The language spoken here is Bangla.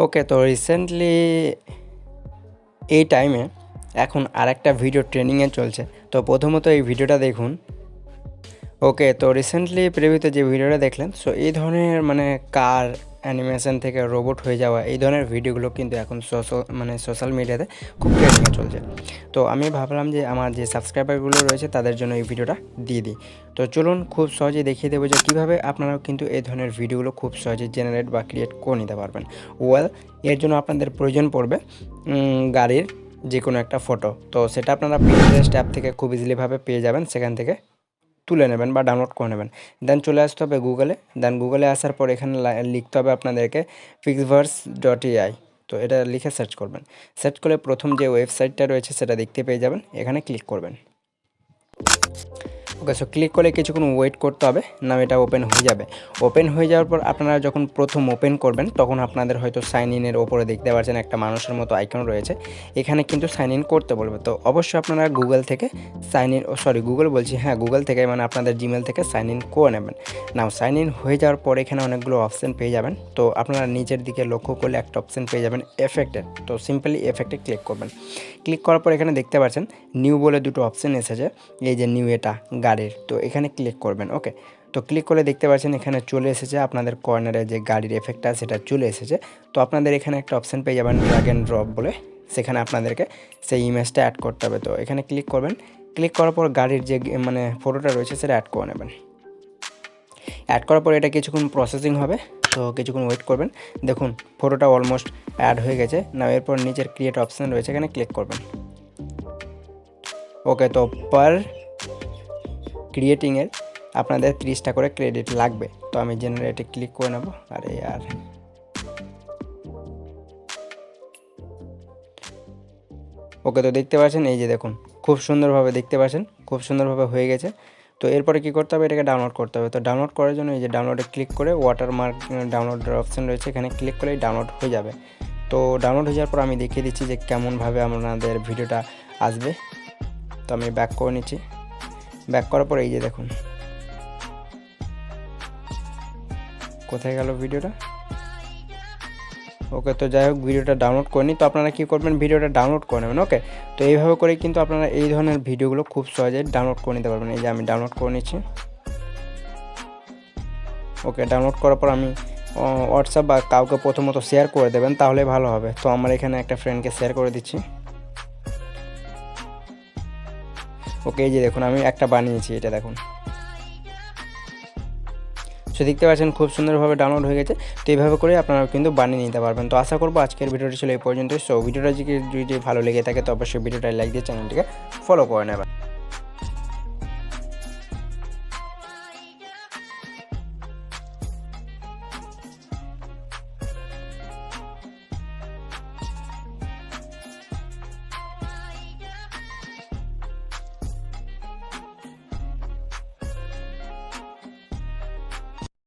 ওকে, তো রিসেন্টলি এই টাইমে এখন আরেকটা ভিডিও ট্রেন্ডিংয়ে চলছে। তো প্রথমত এই ভিডিওটা দেখুন। ওকে, তো রিসেন্টলি প্রিভিউতে যে ভিডিওটা দেখলেন, সো এই ধরনের কার অ্যানিমেশন থেকে রোবট হয়ে যাওয়া এই ধরনের ভিডিওগুলো কিন্তু এখন সোশ্যাল মিডিয়াতে খুব ট্রেন্ডিংয়ে চলছে। তো আমি ভাবলাম যে আমার যে সাবস্ক্রাইবারগুলো রয়েছে তাদের জন্য এই ভিডিওটা দিয়ে দিই। তো চলুন খুব সহজে দেখিয়ে দেবো যে কীভাবে আপনারাও কিন্তু এই ধরনের ভিডিওগুলো খুব সহজে জেনারেট বা ক্রিয়েট করে নিতে পারবেন। এর জন্য আপনাদের প্রয়োজন পড়বে গাড়ির যে কোনো একটা ফটো। তো সেটা আপনারা পিন্টারেস্ট অ্যাপ থেকে খুব ইজিলিভাবে পেয়ে যাবেন, সেখান থেকে তুলে নেবেন বা ডাউনলোড করে নেবেন। দেন চলে আসতে হবে গুগলে। দেন গুগলে আসার পর এখানে লিখতে হবে আপনাদেরকে pixverse.ai। তো এটা লিখে সার্চ করবেন। সার্চ করে প্রথম যে ওয়েবসাইটটা রয়েছে সেটা দেখতে পেয়ে যাবেন, এখানে ক্লিক করবেন। ওকে, সো ক্লিক করে কিছুক্ষণ ওয়েট করতে হবে, না এটা ওপেন হয়ে যাবে। ওপেন হয়ে যাওয়ার পর আপনারা যখন প্রথম ওপেন করবেন তখন আপনাদের হয়তো সাইন ইনের ওপরে দেখতে পাচ্ছেন একটা মানুষের মতো আইকন রয়েছে, এখানে কিন্তু সাইন ইন করতে বলবে। তো অবশ্যই আপনারা গুগল থেকে গুগল থেকে আপনাদের জিমেল থেকে সাইন ইন করে নেবেন। নাও সাইন ইন হয়ে যাওয়ার পর এখানে অনেকগুলো অপশান পেয়ে যাবেন। তো আপনারা নিচের দিকে লক্ষ্য করলে একটা অপশান পেয়ে যাবেন এফেক্টের। তো সিম্পলি এফেক্টে ক্লিক করবেন। ক্লিক করার পর এখানে দেখতে পাচ্ছেন নিউ বলে দুটো অপশান এসেছে, এই যে নিউ এটা গাড়ির। তো এখানে ক্লিক করবেন। ওকে, তো ক্লিক করলে দেখতে পাচ্ছেন এখানে চলে এসেছে আপনাদের কর্নারে যে গাড়ির এফেক্টটা সেটা চলে এসেছে। তো আপনাদের এখানে একটা অপশান পেয়ে যাবেন ড্র্যাগ অ্যান্ড ড্রপ বলে, সেখানে আপনাদেরকে সেই ইমেজটা অ্যাড করতে হবে। তো এখানে ক্লিক করবেন। ক্লিক করার পর গাড়ির যে ফটোটা রয়েছে সেটা অ্যাড করে নেবেন। অ্যাড করার পর এটা কিছুক্ষণ প্রসেসিং হবে, তো কিছুক্ষণ ওয়েট করবেন। দেখুন ফটোটা অলমোস্ট অ্যাড হয়ে গেছে। না এরপর নিচের ক্রিয়েট অপশান রয়েছে, এখানে ক্লিক করবেন। ওকে, তো পার ক্রিয়েটিংয়ের আপনাদের 30টা করে ক্রেডিট লাগবে। তো আমি জেনারেটে ক্লিক করে নেব। ওকে, তো দেখতে পাচ্ছেন এই যে দেখুন খুব সুন্দরভাবে দেখতে পাচ্ছেন, খুব সুন্দরভাবে হয়ে গেছে। তো এরপরে কী করতে হবে, এটাকে ডাউনলোড করতে হবে। তো ডাউনলোড করার জন্য এই যে ডাউনলোডে ক্লিক করে ওয়াটারমার্ক ডাউনলোডের অপশান রয়েছে, এখানে ক্লিক করেই ডাউনলোড হয়ে যাবে। তো ডাউনলোড হয়ে যাওয়ার পর আমি দেখিয়ে দিচ্ছি যে কেমনভাবে আপনাদের ভিডিওটা আসবে। তো আমি ব্যাক করে নিচ্ছি। ব্যাক করার পর এই যে দেখুন কোথায় গেল ভিডিওটা। ওকে, তো যাই হোক ভিডিওটা ডাউনলোড করে নিই। তো আপনারা কী করবেন, ভিডিওটা ডাউনলোড করে নেবেন। ওকে, তো এইভাবে করে কিন্তু আপনারা এই ধরনের ভিডিওগুলো খুব সহজে ডাউনলোড করে নিতে পারবেন। এই যে আমি ডাউনলোড করে নিচ্ছি। ওকে, ডাউনলোড করার পর আমি হোয়াটসঅ্যাপ বা কাউকে প্রথমত শেয়ার করে দেবেন, তাহলে ভালো হবে। তো আমার এখানে একটা ফ্রেন্ডকে শেয়ার করে দিচ্ছি। ওকে, এই যে দেখুন আমি একটা বানিয়েছি, এটা দেখুন। সো দেখতে পাচ্ছেন খুব সুন্দরভাবে ডাউনলোড হয়ে গেছে। তো এইভাবে করে আপনারা কিন্তু বানিয়ে নিতে পারবেন। তো আশা করবো আজকের ভিডিওটি ছিল এই পর্যন্তই। সো ভিডিওটা যদি ভালো লেগে থাকে তো অবশ্যই ভিডিওটা লাইক দিয়ে চ্যানেলটিকে ফলো করে নেবেন।